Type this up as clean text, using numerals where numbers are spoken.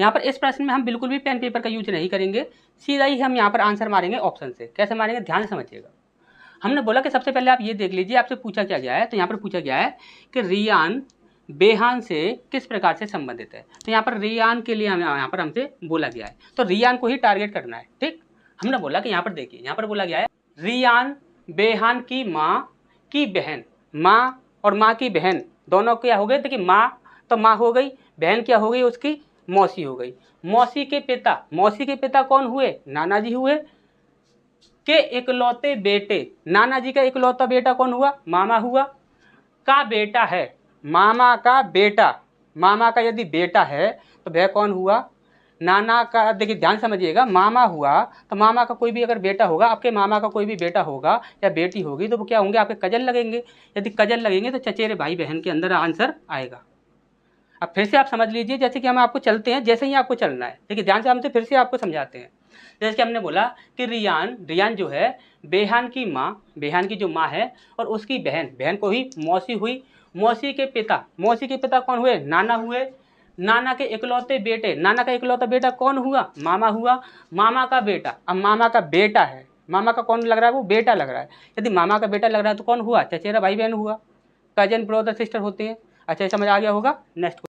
यहाँ पर इस प्रश्न में हम बिल्कुल भी पेन पेपर का यूज नहीं करेंगे, सीधा ही हम यहाँ पर आंसर मारेंगे ऑप्शन से। कैसे मारेंगे ध्यान से समझिएगा। हमने बोला कि सबसे पहले आप ये देख लीजिए आपसे पूछा क्या गया है। तो यहाँ पर पूछा गया है कि रियान बेहान से किस प्रकार से संबंधित है। तो यहाँ पर रियान के लिए यहाँ पर हमसे बोला गया है, तो रियान को ही टारगेट करना है। ठीक, हमने बोला कि यहाँ पर देखिए, यहाँ पर बोला गया है रियान बेहान की माँ की बहन, माँ और माँ की बहन दोनों क्या हो गए। देखिए माँ तो माँ हो गई, बहन क्या हो गई उसकी मौसी हो गई। मौसी के पिता कौन हुए, नाना जी हुए, के इकलौते बेटे, नाना जी का इकलौता बेटा कौन हुआ, मामा हुआ, का बेटा है, मामा का बेटा, मामा का यदि बेटा है तो वह कौन हुआ, नाना का। देखिए ध्यान समझिएगा, मामा हुआ तो मामा का कोई भी अगर बेटा होगा, आपके मामा का कोई भी बेटा होगा या बेटी होगी तो वो क्या होंगे, आपके कजन लगेंगे। यदि कजन लगेंगे तो चचेरे भाई बहन के अंदर आंसर आएगा। अब फिर से आप समझ लीजिए, जैसे कि हम आपको चलते हैं, जैसे ही आपको चलना है। देखिए ध्यान से हमसे फिर से आपको समझाते हैं। जैसे कि हमने बोला कि रियान जो है बेहान की माँ, बेहान की जो माँ है और उसकी बहन को ही मौसी हुई। मौसी के पिता कौन हुए, नाना हुए। नाना के इकलौते बेटे, नाना का इकलौता बेटा कौन हुआ, मामा हुआ। मामा का बेटा, अब मामा का बेटा है, मामा का कौन लग रहा है, वो बेटा लग रहा है। यदि मामा का बेटा लग रहा है तो कौन हुआ, चचेरा भाई बहन हुआ, कजन ब्रदर सिस्टर होते हैं। अच्छा समझ आ गया होगा। नेक्स्ट